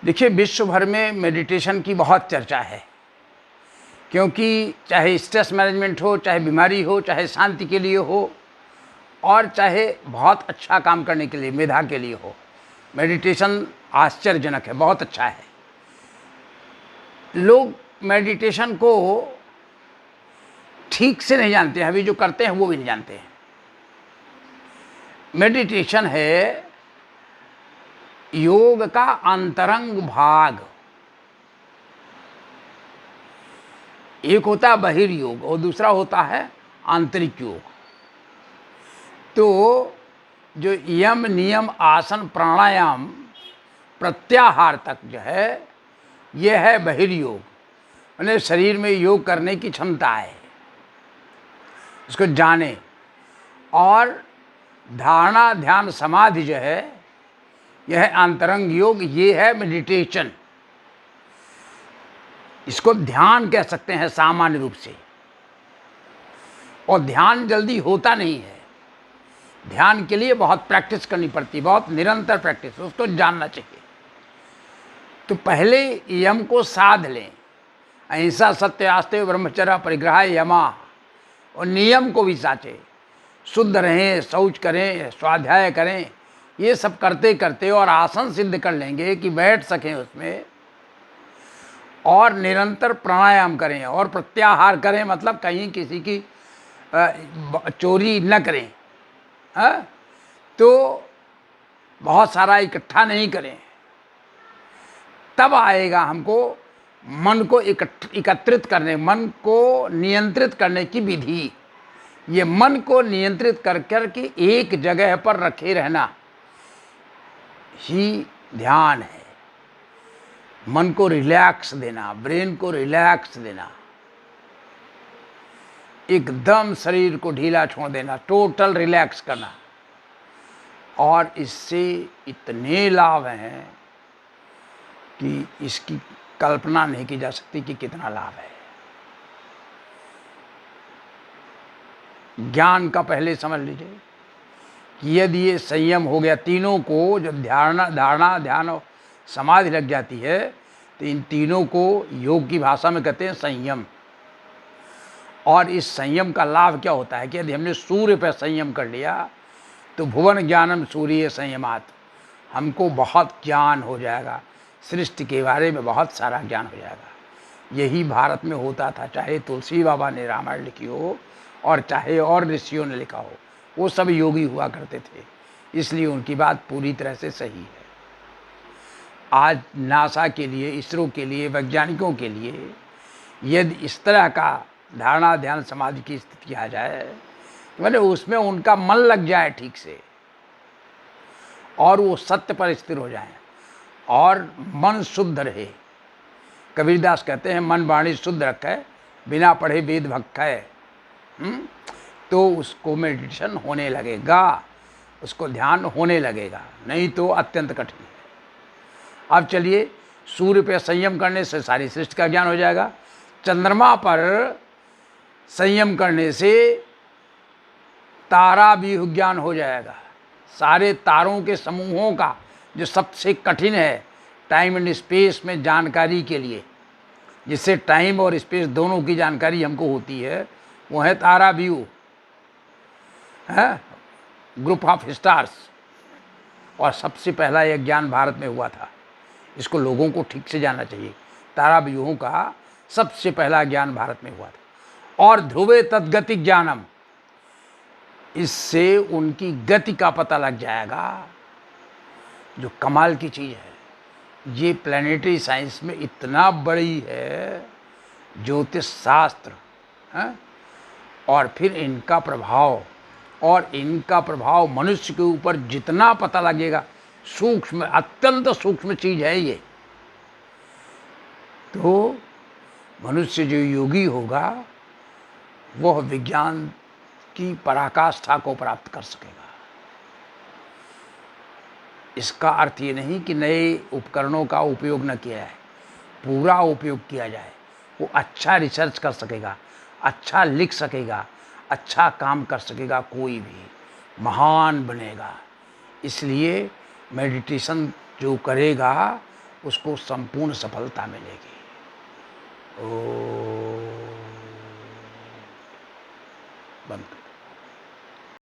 देखिए, विश्व भर में मेडिटेशन की बहुत चर्चा है, क्योंकि चाहे स्ट्रेस मैनेजमेंट हो, चाहे बीमारी हो, चाहे शांति के लिए हो, और चाहे बहुत अच्छा काम करने के लिए, मेधा के लिए हो, मेडिटेशन आश्चर्यजनक है, बहुत अच्छा है। लोग मेडिटेशन को ठीक से नहीं जानते हैं, अभी जो करते हैं वो भी नहीं जानते हैं। मेडिटेशन है योग का अंतरंग भाग। एक होता है बहिर्योग और दूसरा होता है आंतरिक योग। तो जो यम नियम आसन प्राणायाम प्रत्याहार तक जो है, यह है बहिर्योग, यानी शरीर में योग करने की क्षमता है, इसको जाने। और धारणा ध्यान समाधि जो है, यह है अंतरंग योग, ये है मेडिटेशन। इसको ध्यान कह सकते हैं सामान्य रूप से। और ध्यान जल्दी होता नहीं है, ध्यान के लिए बहुत प्रैक्टिस करनी पड़ती है, बहुत निरंतर प्रैक्टिस, उसको जानना चाहिए। तो पहले यम को साध लें, अहिंसा सत्य आस्तेय ब्रह्मचर्य परिग्रह यमा, और नियम को भी साचे, शुद्ध रहें, शौच करें, स्वाध्याय करें, ये सब करते करते और आसन सिद्ध कर लेंगे कि बैठ सकें उसमें, और निरंतर प्राणायाम करें और प्रत्याहार करें, मतलब कहीं किसी की चोरी न करें, तो बहुत सारा इकट्ठा नहीं करें। तब आएगा हमको मन को एकत्रित करने, मन को नियंत्रित करने की विधि। ये मन को नियंत्रित कर कर के एक जगह पर रखे रहना ही ध्यान है। मन को रिलैक्स देना, ब्रेन को रिलैक्स देना, एकदम शरीर को ढीला छोड़ देना, टोटल रिलैक्स करना। और इससे इतने लाभ हैं कि इसकी कल्पना नहीं की जा सकती कि कितना लाभ है। ज्ञान का पहले समझ लीजिए कि यदि ये संयम हो गया, तीनों को जब धारणा ध्यान और समाधि लग जाती है, तो इन तीनों को योग की भाषा में कहते हैं संयम। और इस संयम का लाभ क्या होता है कि यदि हमने सूर्य पर संयम कर लिया, तो भुवन ज्ञानम सूर्य संयमात, हमको बहुत ज्ञान हो जाएगा, सृष्टि के बारे में बहुत सारा ज्ञान हो जाएगा। यही भारत में होता था, चाहे तुलसी बाबा ने रामायण लिखी हो और चाहे और ऋषियों ने लिखा हो, वो सब योगी हुआ करते थे, इसलिए उनकी बात पूरी तरह से सही है। आज नासा के लिए, इसरो के लिए, वैज्ञानिकों के लिए यदि इस तरह का धारणा ध्यान समाधि की स्थिति आ जाए, मैंने उसमें उनका मन लग जाए ठीक से, और वो सत्य पर स्थिर हो जाए और मन शुद्ध रहे। कबीरदास कहते हैं, मन वाणी शुद्ध रखे, बिना पढ़े वेद भक्खे, तो उसको मेडिटेशन होने लगेगा, उसको ध्यान होने लगेगा, नहीं तो अत्यंत कठिन है। अब चलिए, सूर्य पे संयम करने से सारी सृष्टि का ज्ञान हो जाएगा। चंद्रमा पर संयम करने से तारा भी ज्ञान हो जाएगा, सारे तारों के समूहों का, जो सबसे कठिन है टाइम एंड स्पेस में जानकारी के लिए, जिससे टाइम और स्पेस दोनों की जानकारी हमको होती है, वो है तारा व्यू, है ग्रुप ऑफ स्टार्स। और सबसे पहला यह ज्ञान भारत में हुआ था, इसको लोगों को ठीक से जानना चाहिए। तारा व्यूहों का सबसे पहला ज्ञान भारत में हुआ था। और ध्रुवे तद्गति ज्ञानम, इससे उनकी गति का पता लग जाएगा, जो कमाल की चीज़ है। ये प्लानिटरी साइंस में इतना बड़ी है, ज्योतिष शास्त्र है, और फिर इनका प्रभाव, और इनका प्रभाव मनुष्य के ऊपर जितना पता लगेगा, सूक्ष्म, अत्यंत सूक्ष्म चीज़ है ये। तो मनुष्य जो योगी होगा, वह विज्ञान की पराकाष्ठा को प्राप्त कर सकेगा। इसका अर्थ ये नहीं कि नए उपकरणों का उपयोग न किया जाए, पूरा उपयोग किया जाए। वो अच्छा रिसर्च कर सकेगा, अच्छा लिख सकेगा, अच्छा काम कर सकेगा, कोई भी महान बनेगा। इसलिए मेडिटेशन जो करेगा उसको संपूर्ण सफलता मिलेगी। ओ बंद।